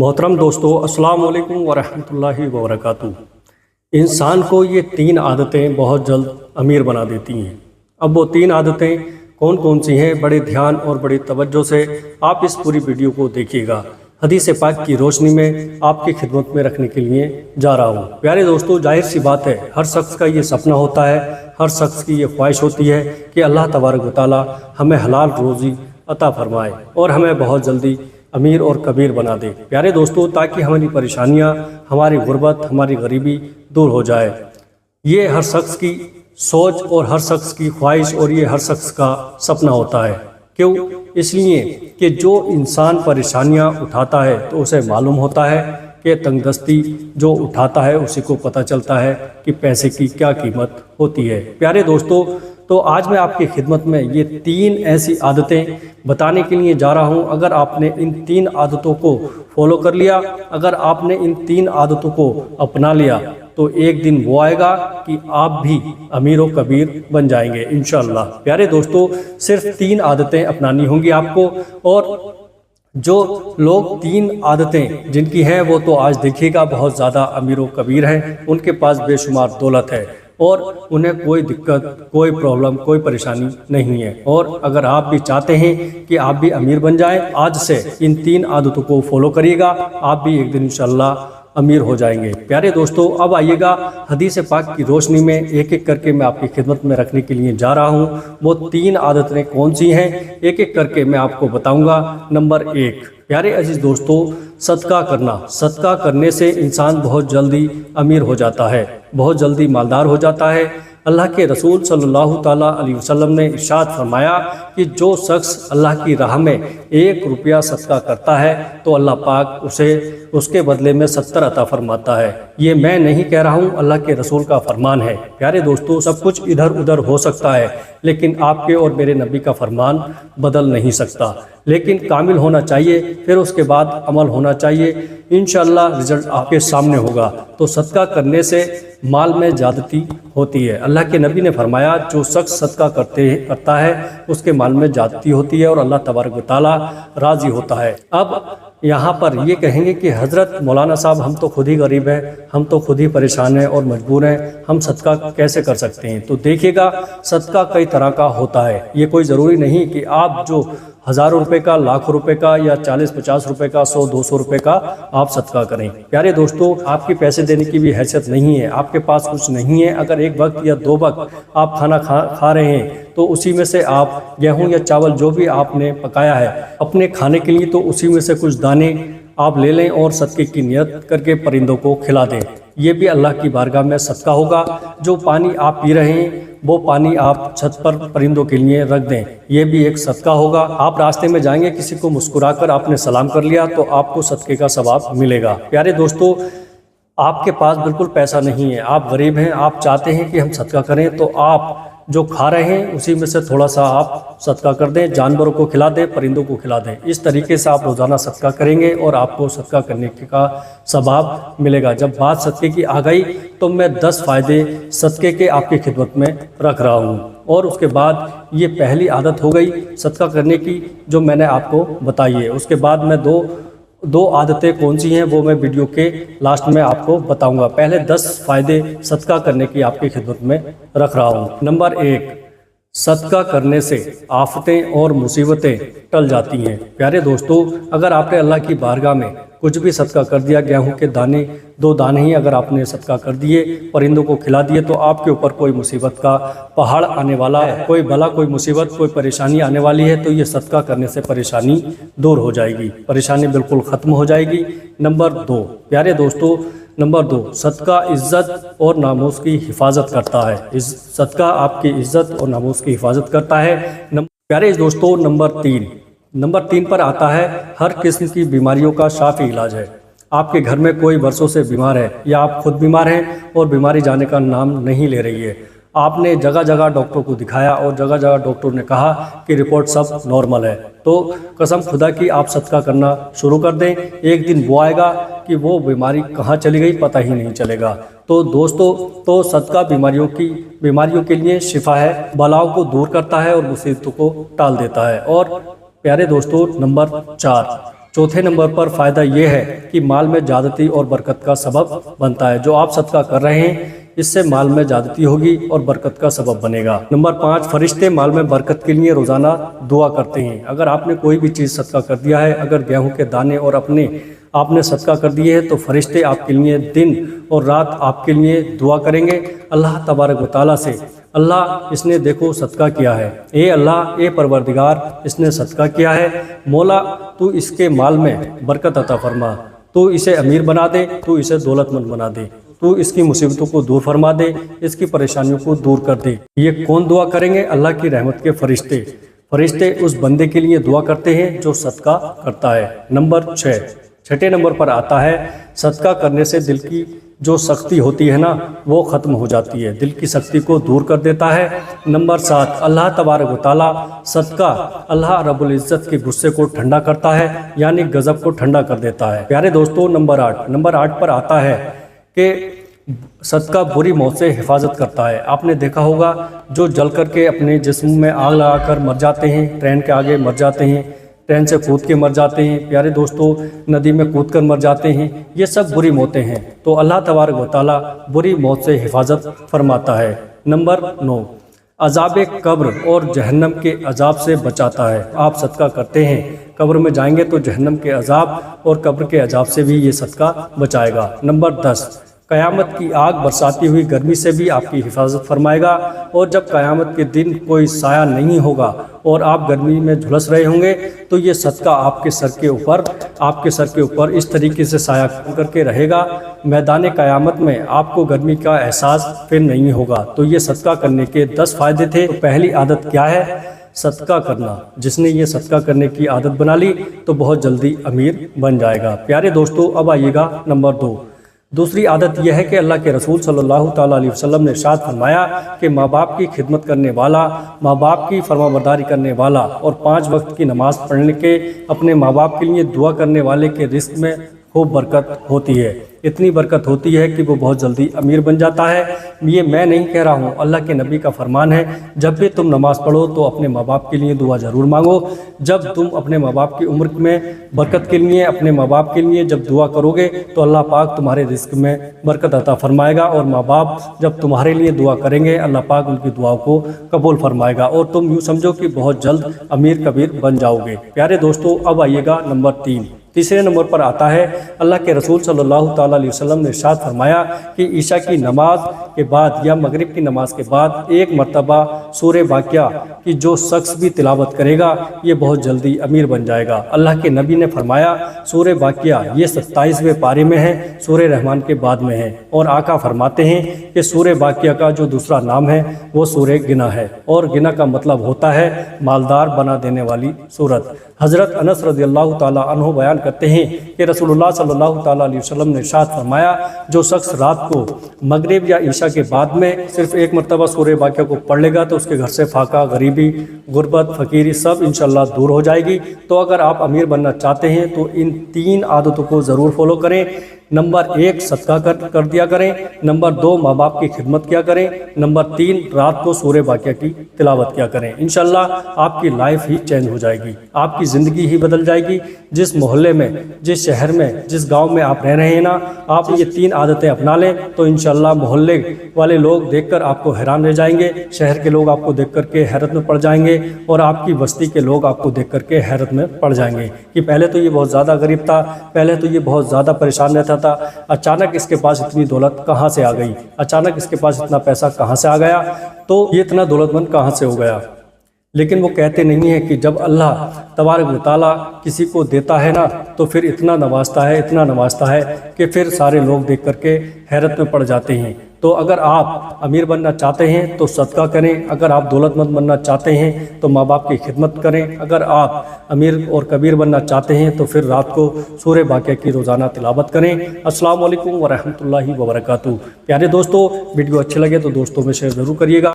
محترم دوستو، السلام علیکم ورحمۃ اللہ وبرکاتہ۔ انسان کو یہ 3 عادتیں بہت جلد امیر بنا دیتی ہیں۔ اب وہ 3 عادتیں کون کون سی ہیں، بڑے دھیان اور بڑی توجہ سے آپ اس پوری ویڈیو کو دیکھیے گا۔ حدیث پاک کی روشنی میں آپ کی خدمت میں رکھنے کے لیے جا رہا ہوں۔ پیارے دوستو، ظاہر سی بات ہے، ہر شخص کا یہ سپنا ہوتا ہے، ہر شخص کی یہ خواہش ہوتی ہے کہ اللہ تبارک و تعالی ہمیں حلال روزی عطا فرمائے اور ہمیں بہت جلدی امیر اور کبیر بنا دے۔ پیارے دوستو، تاکہ ہماری پریشانیاں، ہماری غربت، ہماری غریبی دور ہو جائے۔ یہ ہر شخص کی سوچ اور ہر شخص کی خواہش اور یہ ہر شخص کا سپنا ہوتا ہے۔ کیوں؟ اس لیے کہ جو انسان پریشانیاں اٹھاتا ہے تو اسے معلوم ہوتا ہے کہ تنگ دستی جو اٹھاتا ہے اسی کو پتہ چلتا ہے کہ پیسے کی کیا قیمت ہوتی ہے۔ پیارے دوستو، تو آج میں آپ کی خدمت میں یہ 3 ایسی عادتیں بتانے کے لیے جا رہا ہوں۔ اگر آپ نے ان 3 عادتوں کو فالو کر لیا، اگر آپ نے ان 3 عادتوں کو اپنا لیا تو ایک دن وہ آئے گا کہ آپ بھی امیر و کبیر بن جائیں گے انشاءاللہ۔ پیارے دوستو، صرف 3 عادتیں اپنانی ہوں گی آپ کو، اور جو لوگ 3 عادتیں جن کی ہیں وہ تو آج دیکھیے گا بہت زیادہ امیر و کبیر ہیں، ان کے پاس بے شمار دولت ہے اور انہیں کوئی دقت، کوئی پرابلم، کوئی پریشانی نہیں ہے۔ اور اگر آپ بھی چاہتے ہیں کہ آپ بھی امیر بن جائیں، آج سے ان 3 عادتوں کو فالو کریے گا، آپ بھی ایک دن انشاءاللہ امیر ہو جائیں گے۔ پیارے دوستو، اب آئیے گا حدیث پاک کی روشنی میں ایک ایک کر کے میں آپ کی خدمت میں رکھنے کے لیے جا رہا ہوں۔ وہ 3 عادتیں کون سی ہیں، ایک ایک کر کے میں آپ کو بتاؤں گا۔ نمبر 1، پیارے عزیز دوستو، صدقہ کرنا۔ صدقہ کرنے سے انسان بہت جلدی امیر ہو جاتا ہے، بہت جلدی مالدار ہو جاتا ہے۔ اللہ کے رسول صلی اللہ تعالیٰ علیہ وسلم نے ارشاد فرمایا کہ جو شخص اللہ کی راہ میں 1 روپیہ صدقہ کرتا ہے تو اللہ پاک اسے اس کے بدلے میں 70 عطا فرماتا ہے۔ یہ میں نہیں کہہ رہا ہوں، اللہ کے رسول کا فرمان ہے۔ پیارے دوستو، سب کچھ ادھر ادھر ہو سکتا ہے لیکن آپ کے اور میرے نبی کا فرمان بدل نہیں سکتا، لیکن کامل ہونا چاہیے، پھر اس کے بعد عمل ہونا چاہیے۔ انشاءاللہ رزلٹ آپ کے سامنے ہوگا۔ تو صدقہ کرنے سے مال میں زیادتی ہوتی ہے۔ اللہ کے نبی نے فرمایا جو شخص صدقہ کرتا ہے اس کے مال میں زیادتی ہوتی ہے اور اللہ تبارک و تعالی راضی ہوتا ہے۔ اب یہاں پر یہ کہیں گے کہ حضرت مولانا صاحب، ہم تو خود ہی غریب ہیں، ہم تو خود ہی پریشان ہیں اور مجبور ہیں، ہم صدقہ کیسے کر سکتے ہیں؟ تو دیکھیے گا، صدقہ کئی طرح کا ہوتا ہے۔ یہ کوئی ضروری نہیں کہ آپ جو ہزاروں روپے کا، لاکھوں روپے کا یا 40-50 روپے کا، 100-200 روپے کا آپ صدقہ کریں۔ پیارے دوستو، آپ کی پیسے دینے کی بھی حیثیت نہیں ہے، آپ کے پاس کچھ نہیں ہے۔ اگر 1 وقت یا 2 وقت آپ کھانا کھا رہے ہیں تو اسی میں سے آپ گیہوں یا چاول جو بھی آپ نے پکایا ہے اپنے کھانے کے لیے، تو اسی میں سے کچھ دانے آپ لے لیں اور صدقے کی نیت کر کے پرندوں کو کھلا دیں۔ یہ بھی اللہ کی بارگاہ میں صدقہ ہوگا۔ جو پانی آپ پی رہے ہیں وہ پانی آپ چھت پر پرندوں کے لیے رکھ دیں، یہ بھی ایک صدقہ ہوگا۔ آپ راستے میں جائیں گے، کسی کو مسکرا کر آپ نے سلام کر لیا تو آپ کو صدقے کا ثواب ملے گا۔ پیارے دوستو، آپ کے پاس بالکل پیسہ نہیں ہے، آپ غریب ہیں، آپ چاہتے ہیں کہ ہم صدقہ کریں، تو آپ جو کھا رہے ہیں اسی میں سے تھوڑا سا آپ صدقہ کر دیں، جانوروں کو کھلا دیں، پرندوں کو کھلا دیں۔ اس طریقے سے آپ روزانہ صدقہ کریں گے اور آپ کو صدقہ کرنے کا ثواب ملے گا۔ جب بات صدقے کی آ گئی تو میں 10 فائدے صدقے کے آپ کی خدمت میں رکھ رہا ہوں، اور اس کے بعد یہ پہلی عادت ہو گئی صدقہ کرنے کی جو میں نے آپ کو بتائی ہے۔ اس کے بعد میں دو عادتیں کون سی ہیں وہ میں ویڈیو کے لاسٹ میں آپ کو بتاؤں گا۔ پہلے 10 فائدے صدقہ کرنے کی آپ کی خدمت میں رکھ رہا ہوں۔ نمبر 1، صدقہ کرنے سے آفتیں اور مصیبتیں ٹل جاتی ہیں۔ پیارے دوستو، اگر آپ نے اللہ کی بارگاہ میں کچھ بھی صدقہ کر دیا، گیہوں کے دانے 2 دانے ہی اگر آپ نے صدقہ کر دیے، پرندوں کو کھلا دیے، تو آپ کے اوپر کوئی مصیبت کا پہاڑ آنے والا ہے، کوئی بلا، کوئی مصیبت، کوئی پریشانی آنے والی ہے تو یہ صدقہ کرنے سے پریشانی دور ہو جائے گی، پریشانی بالکل ختم ہو جائے گی۔ نمبر 2، پیارے دوستو، نمبر 2، صدقہ عزت اور ناموس کی حفاظت کرتا ہے۔ صدقہ آپ کی عزت اور ناموس کی حفاظت کرتا ہے۔ پیارے دوستو، نمبر 3 پر آتا ہے ہر قسم کی بیماریوں کا شافی علاج ہے۔ آپ کے گھر میں کوئی برسوں سے بیمار ہے یا آپ خود بیمار ہیں اور بیماری جانے کا نام نہیں لے رہی ہے، آپ نے جگہ جگہ ڈاکٹر کو دکھایا اور جگہ جگہ ڈاکٹر نے کہا کہ رپورٹ سب نارمل ہے، تو قسم خدا کی آپ صدقہ کرنا شروع کر دیں، ایک دن وہ آئے گا کہ وہ بیماری کہاں چلی گئی پتہ ہی نہیں چلے گا۔ تو دوستو، تو صدقہ بیماریوں کے لیے شفا ہے، بلاؤں کو دور کرتا ہے اور مصیبتوں کو ٹال دیتا ہے۔ اور پیارے دوستو، نمبر 4، चौथे नंबर पर फ़ायदा ये है कि माल में ज़्यादती और बरकत का सबब बनता है। जो आप सदका कर रहे हैं इससे माल में ज़्यादती होगी और बरकत का सबब बनेगा। नंबर 5, फरिश्ते माल में बरकत के लिए रोज़ाना दुआ करते हैं। अगर आपने कोई भी चीज़ सदका कर दिया है, अगर गेहूं के दाने और आपने सदका कर दिए है, तो फरिश्ते आपके लिए दिन और रात आपके लिए दुआ करेंगे अल्लाह तबारक व तआला से, अल्लाह इसने देखो सदका किया है, ए अल्लाह, ए परवरदिगार इसने सदका किया है, मौला तू इसके माल में बरकत अता फरमा, तू इसे अमीर बना दे, तू इसे दौलतमंद बना दे, तू इसकी मुसीबतों को दूर फरमा दे, इसकी परेशानियों को दूर कर दे। ये कौन दुआ करेंगे? अल्लाह की रहमत के फरिश्ते उस बंदे के लिए दुआ करते हैं जो सदका करता है। नंबर 6, छठे नंबर पर आता है सदका करने से दिल की जो सख्ती होती है ना वो ख़त्म हो जाती है, दिल की सख्ती को दूर कर देता है। नंबर 7, अल्लाह तबारक व तआला सदका अल्लाह रब्बुल इज़्ज़त के गुस्से को ठंडा करता है, यानी गज़ब को ठंडा कर देता है। प्यारे दोस्तों, नंबर 8 पर आता है कि सदका बुरी मौत से हिफाजत करता है। आपने देखा होगा जो जल करके अपने जिस्म में आग लगाकर मर जाते हैं, ट्रेन के आगे मर जाते हैं, ट्रेन से कूद के मर जाते हैं, प्यारे दोस्तों नदी में कूद कर मर जाते हैं, ये सब बुरी मौतें हैं। तो अल्लाह तबारक व तआला बुरी मौत से हिफाजत फरमाता है। नंबर 9, अज़ाब कब्र और जहन्नम के अज़ाब से बचाता है। आप सदका करते हैं, कब्र में जाएंगे तो जहन्नम के अज़ाब और कब्र के अज़ाब से भी ये सदका बचाएगा। नंबर 10, क़यामत की आग बरसाती हुई गर्मी से भी आपकी हिफाजत फरमाएगा, और जब क़यामत के दिन कोई साया नहीं होगा और आप गर्मी में झुलस रहे होंगे तो ये सदका आपके सर के ऊपर इस तरीके से साया करके रहेगा, मैदान क़यामत में आपको गर्मी का एहसास फिर नहीं होगा। तो ये सदका करने के 10 फ़ायदे थे। तो पहली आदत क्या है? सदका करना। जिसने ये सदका करने की आदत बना ली तो बहुत जल्दी अमीर बन जाएगा। प्यारे दोस्तों, अब आइएगा नंबर 2। दूसरी आदत यह है कि अल्लाह के रसूल सल्लल्लाहु ताला अलैहि वसल्लम ने इरशाद फरमाया कि माँ बाप की खिदमत करने वाला, माँ बाप की फरमाबरदारी करने वाला और 5 वक्त की नमाज पढ़ने के अपने माँ बाप के लिए दुआ करने वाले के रिस्क में खूब बरकत होती है। इतनी बरकत होती है कि वो बहुत जल्दी अमीर बन जाता है। ये मैं नहीं कह रहा हूँ, अल्लाह के नबी का फरमान है, जब भी तुम नमाज़ पढ़ो तो अपने माँ बाप के लिए दुआ ज़रूर मांगो। जब तुम अपने माँ बाप की उम्र में बरकत के लिए, अपने माँ बाप के लिए जब दुआ करोगे तो अल्लाह पाक तुम्हारे रिस्क में बरकत अता फरमाएगा, और माँ बाप जब तुम्हारे लिए दुआ करेंगे अल्लाह पाक उनकी दुआओं को कबूल फरमाएगा और तुम यूँ समझो कि बहुत जल्द अमीर कबीर बन जाओगे। प्यारे दोस्तों, अब आइएगा नंबर 3। तीसरे नंबर पर आता है अल्लाह के रसूल सल्लल्लाहु ताला अलैहि वसल्लम ने इरशाद फरमाया कि ईशा की नमाज के बाद या मगरिब की नमाज के बाद 1 मरतबा सूरह वाक़िया की जो शख्स भी तिलावत करेगा ये बहुत जल्दी अमीर बन जाएगा। अल्लाह के नबी ने फरमाया सूरह वाक़िया ये 27वें पारे में है, सूरह रहमान के बाद में है, और आका फरमाते हैं कि सूरह वाक़िया का जो दूसरा नाम है वो सूरह गिना है, और गिना का मतलब होता है मालदार बना देने वाली सूरत। हज़रत अनस रज़ियल्लाहु ताला अन्हु बयान करते हैं कि रसूलुल्लाह सल्लल्लाहु ताला अलैहि वसल्लम ने इरशाद फरमाया जो शख्स रात को मगरिब या ईशा के बाद में सिर्फ 1 मरतबा सूरह वाक़िया को पढ़ लेगा तो उसके घर से फाका, गरीबी, गुर्बत, फ़कीरी सब इंशाअल्लाह दूर हो जाएगी। तो अगर आप अमीर बनना चाहते हैं तो इन 3 आदतों को ज़रूर फॉलो करें। नंबर 1 सदका कर दिया करें, नंबर 2 माँ बाप की खिदमत किया करें, नंबर 3 रात को सूरह वाक़िया की तिलावत किया करें। इंशाअल्लाह आपकी लाइफ ही चेंज हो जाएगी, आपकी ज़िंदगी ही बदल जाएगी। जिस मोहल्ले में, जिस शहर में, जिस गांव में आप रह रहे हैं ना, आप ये 3 आदतें अपना लें तो इंशाअल्लाह मोहल्ले वाले लोग देखकर आपको हैरान रह जाएंगे, शहर के लोग आपको देख करके हैरत में पड़ जाएंगे, और आपकी बस्ती के लोग आपको देख करके हैरत में पड़ जाएंगे कि पहले तो ये बहुत ज़्यादा गरीब था, पहले तो ये बहुत ज़्यादा परेशान रहता था, अचानक इसके पास इतनी दौलत कहाँ से आ गई, अचानक इसके पास इतना पैसा कहाँ से आ गया, तो ये इतना दौलतमंद कहाँ से हो गया। लेकिन वो कहते नहीं है कि जब अल्लाह तबारक व तआला किसी को देता है ना तो फिर इतना नवाजता है कि फिर सारे लोग देख करके हैरत में पड़ जाते हैं। तो अगर आप अमीर बनना चाहते हैं तो सदका करें, अगर आप दौलतमंद बनना चाहते हैं तो माँ बाप की खिदमत करें, अगर आप अमीर और कबीर बनना चाहते हैं तो फिर रात को सूरह वाक़िया की रोज़ाना तिलावत करें। अस्सलामु अलैकुम व रहमतुल्लाहि व बरकातुहू। प्यारे दोस्तों, वीडियो अच्छे लगे तो दोस्तों में शेयर ज़रूर करिएगा।